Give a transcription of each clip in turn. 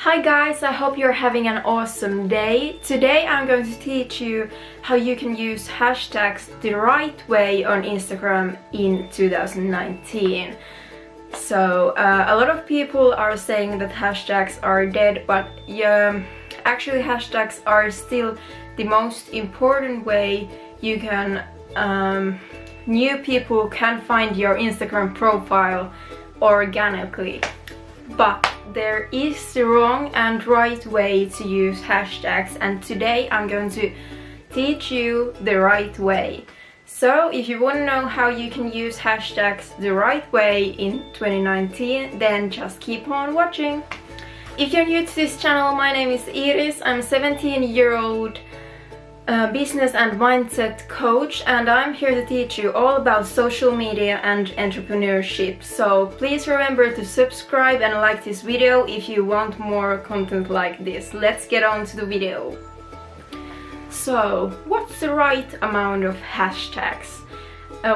Hi guys, I hope you're having an awesome day. Today I'm going to teach you how you can use hashtags the right way on Instagram in 2019. So a lot of people are saying that hashtags are dead, but actually hashtags are still the most important way you can new people can find your Instagram profile organically. But there is the wrong and right way to use hashtags, and today I'm going to teach you the right way. So if you want to know how you can use hashtags the right way in 2019, then just keep on watching. If you're new to this channel, my name is Iris. I'm a 17-year-old business and mindset coach, and I'm here to teach you all about social media and entrepreneurship. So please remember to subscribe and like this video if you want more content like this. Let's get on to the video. So what's the right amount of hashtags?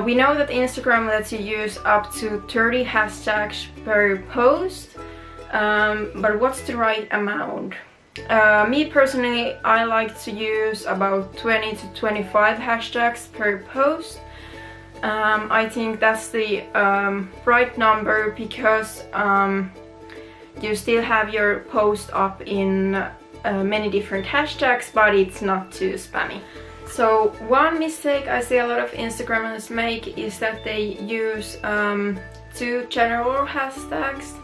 We know that Instagram lets you use up to 30 hashtags per post, but what's the right amount? Me personally, I like to use about 20 to 25 hashtags per post. I think that's the right number because you still have your post up in many different hashtags, but it's not too spammy. So one mistake I see a lot of Instagrammers make is that they use two general hashtags.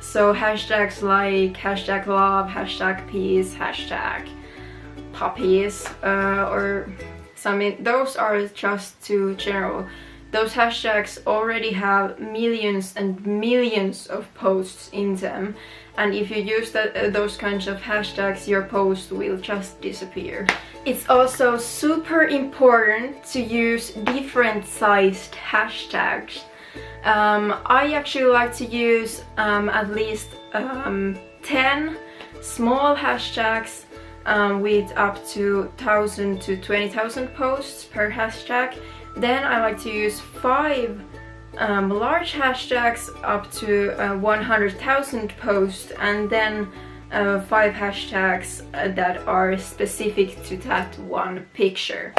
So hashtags like hashtag love, hashtag peace, hashtag puppies, or something. Those are just too general. Those hashtags already have millions and millions of posts in them, and if you use those kinds of hashtags, your post will just disappear. It's also super important to use different sized hashtags. I actually like to use at least 10 small hashtags with up to 1,000 to 20,000 posts per hashtag. Then I like to use 5 large hashtags up to 100,000 posts, and then 5 hashtags that are specific to that one picture.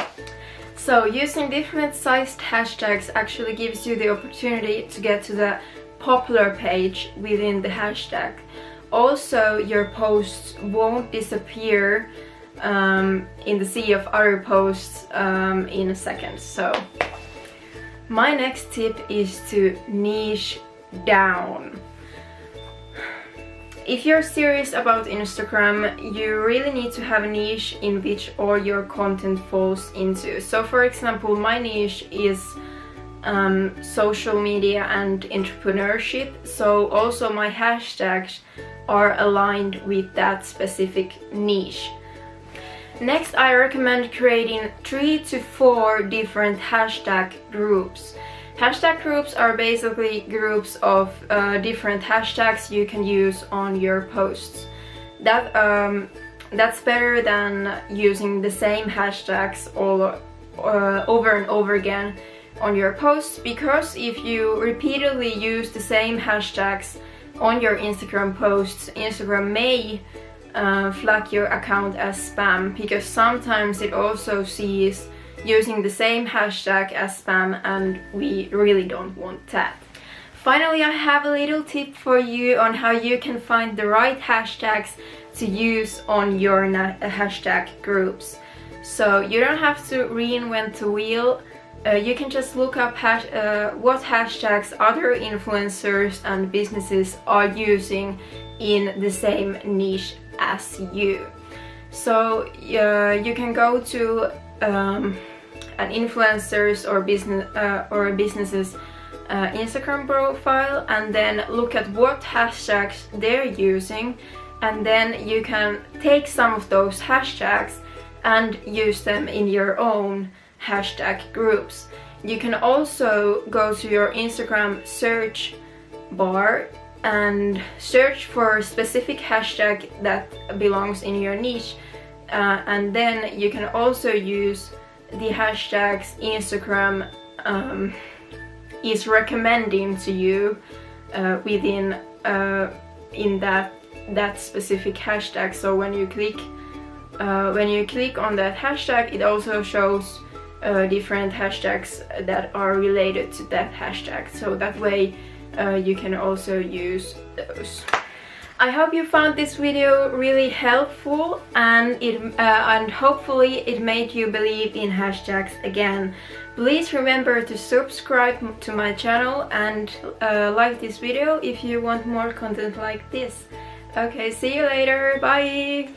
So using different sized hashtags actually gives you the opportunity to get to the popular page within the hashtag. Also, your posts won't disappear in the sea of other posts in a second. So my next tip is to niche down. If you're serious about Instagram, you really need to have a niche in which all your content falls into. So for example, my niche is social media and entrepreneurship, so also my hashtags are aligned with that specific niche. Next, I recommend creating 3 to 4 different hashtag groups. Hashtag groups are basically groups of different hashtags you can use on your posts. That's better than using the same hashtags all over and over again on your posts, because if you repeatedly use the same hashtags on your Instagram posts, Instagram may flag your account as spam, because sometimes it also sees using the same hashtag as spam, and we really don't want that. Finally, I have a little tip for you on how you can find the right hashtags to use on your hashtag groups. So you don't have to reinvent the wheel. You can just look up what hashtags other influencers and businesses are using in the same niche as you. So you can go to an influencer's or a business's Instagram profile and then look at what hashtags they're using, and then you can take some of those hashtags and use them in your own hashtag groups. You can also go to your Instagram search bar and search for a specific hashtag that belongs in your niche, and then you can also use the hashtags Instagram is recommending to you within in that specific hashtag. So when you click on that hashtag, it also shows different hashtags that are related to that hashtag, so that way you can also use those. I hope you found this video really helpful, and hopefully it made you believe in hashtags again. Please remember to subscribe to my channel and like this video if you want more content like this. Okay, see you later, bye!